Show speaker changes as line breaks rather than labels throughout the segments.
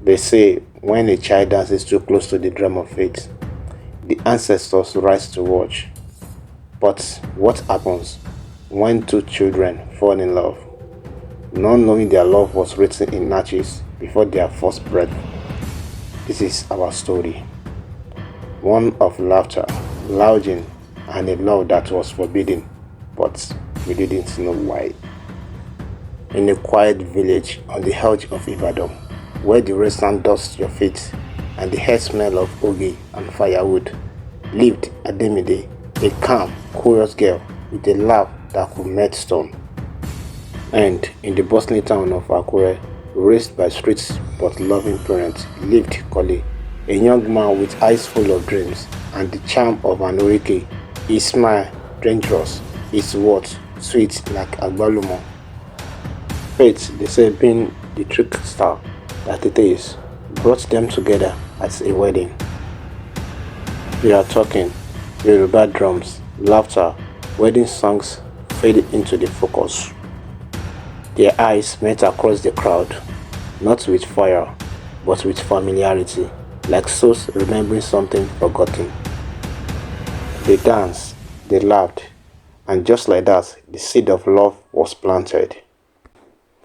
They say when a child dances too close to the drum of fate, the ancestors rise to watch. But what happens when two children fall in love, not knowing their love was written in matches before their first breath? This is our story. One of laughter, lodging, and a love that was forbidden, but we didn't know why. In a quiet village on the edge of Ibadan, where the restaurant dust your feet and the hair smell of ogi and firewood, lived Ademide, a calm, curious girl with a laugh that could melt stone. And in the bustling town of Akure, raised by streets but loving parents, lived Kole, a young man with eyes full of dreams and the charm of an oriki. His smile, dangerous, his words, sweet like agbalumo. Fate, they say, being the trickster that it is, brought them together at a wedding. We are talking Yoruba drums, laughter, wedding songs faded into the focus. Their eyes met across the crowd, not with fire, but with familiarity, like souls remembering something forgotten. They danced, they laughed, and just like that, the seed of love was planted.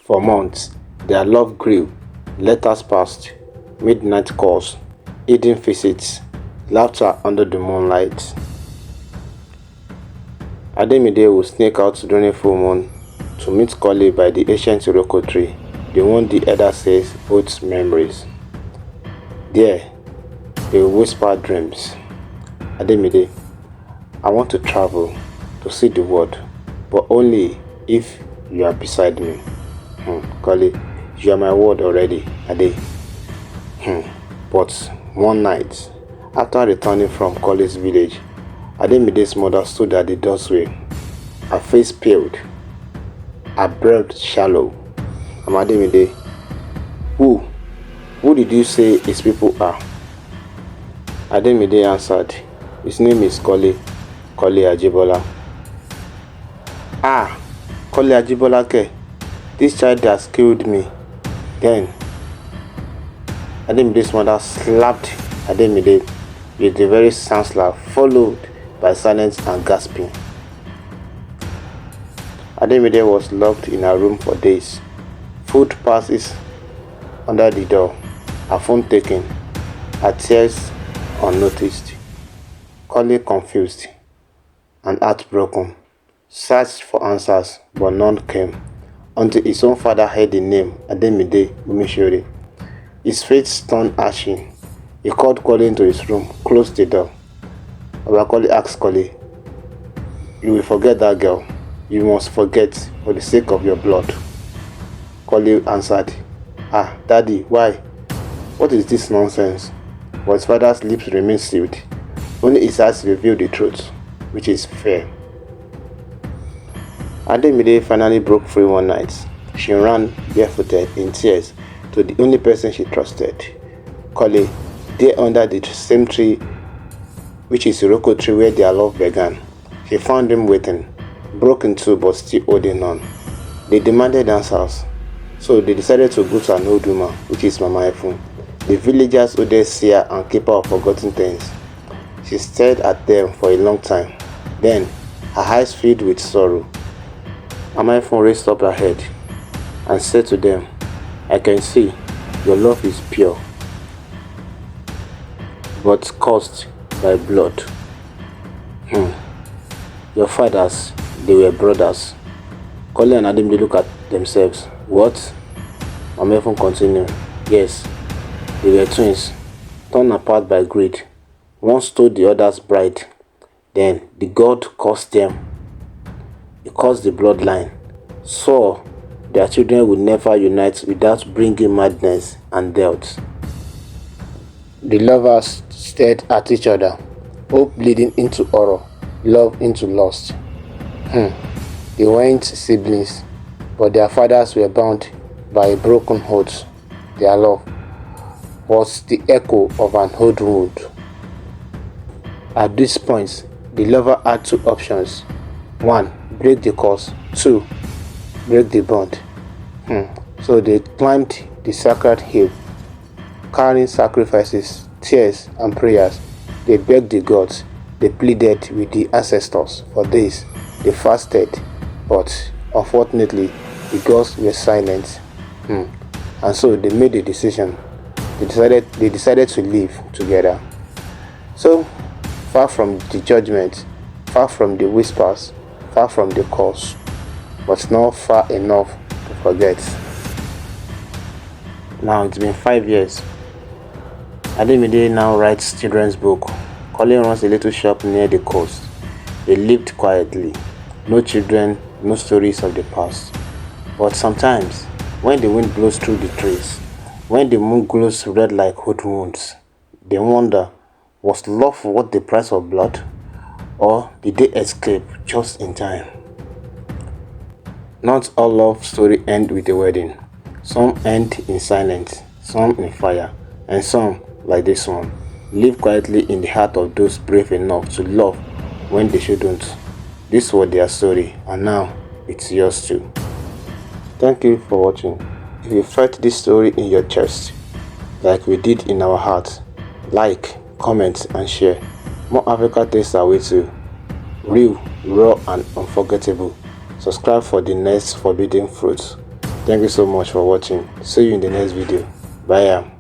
For months, their love grew. Letters passed, midnight calls, hidden visits, laughter under the moonlight. Ademide would sneak out during a full moon to meet Kole by the ancient Iroko tree, the one the elder says holds memories. There, they would whisper dreams. Ademide, I want to travel, to see the world, but only if you are beside me. Kole, you are my word already, Ade. But one night, after returning from Kole's village, Ademide's mother stood at the doorway. Her face paled, her breath shallow. Ademide, who did you say his people are? Ademide answered, his name is Kole Ajibola. Ah, Kole Ajibola ke, this child has killed me. Then, Ademide's mother slapped Ademide with a very sound slap, followed by silence and gasping. Ademide was locked in her room for days. Food passes under the door, her phone taken, her tears unnoticed. Kole, confused and heartbroken, searched for answers, but none came, until his own father heard the name Ademide Umishori. His face turned ashen. He called Kole into his room, closed the door. Baba Kole asked Kole, you will forget that girl. You must forget for the sake of your blood. Kole answered, ah, Daddy, why? What is this nonsense? But his father's lips remained sealed. Only his eyes revealed the truth, which is fear. Ademide finally broke free one night. She ran barefooted in tears to the only person she trusted, Kole, there under the same tree, which is the Iroko tree where their love began. She found him waiting, broke in two but still holding on. They demanded answers, so they decided to go to an old woman, which is Mama Efun, the villagers' oldest seer and keeper of forgotten things. She stared at them for a long time. Then, her eyes filled with sorrow. Mama Efun raised up her head and said to them, I can see your love is pure, but caused by blood. Your fathers, they were brothers. Kole and Ademide look at themselves. What? Mama Efun continued. Yes, they were twins, torn apart by greed. One stole the other's bride. Then the god cursed them. He cursed the bloodline. So their children would never unite without bringing madness and death. The lovers stared at each other, hope bleeding into horror, love into lust. They weren't siblings, but their fathers were bound by a broken oath. Their love was the echo of an old wound. At this point, the lover had two options. 1. Break the curse. 2. Break the bond. So they climbed the sacred hill, carrying sacrifices, tears, and prayers. They begged the gods, they pleaded with the ancestors for days, they fasted, but unfortunately, the gods were silent. And so they made a decision. They decided to live together. So, far from the judgment, far from the whispers, far from the curse, but not far enough to forget. Now it's been 5 years. Ademide now writes children's book. Colin runs a little shop near the coast. They lived quietly. No children, no stories of the past. But sometimes, when the wind blows through the trees, when the moon glows red like hot wounds, they wonder, was love worth the price of blood? Or did they escape just in time? Not all love stories end with a wedding. Some end in silence, some in fire, and some, like this one, live quietly in the heart of those brave enough to love when they shouldn't. This was their story, and now it's yours too. Thank you for watching. If you felt this story in your chest, like we did in our hearts, like, comment, and share. More Africa tastes are way too. Real, raw, and unforgettable. Subscribe for the next forbidden fruits. Thank you so much for watching. See you in the next video. Bye.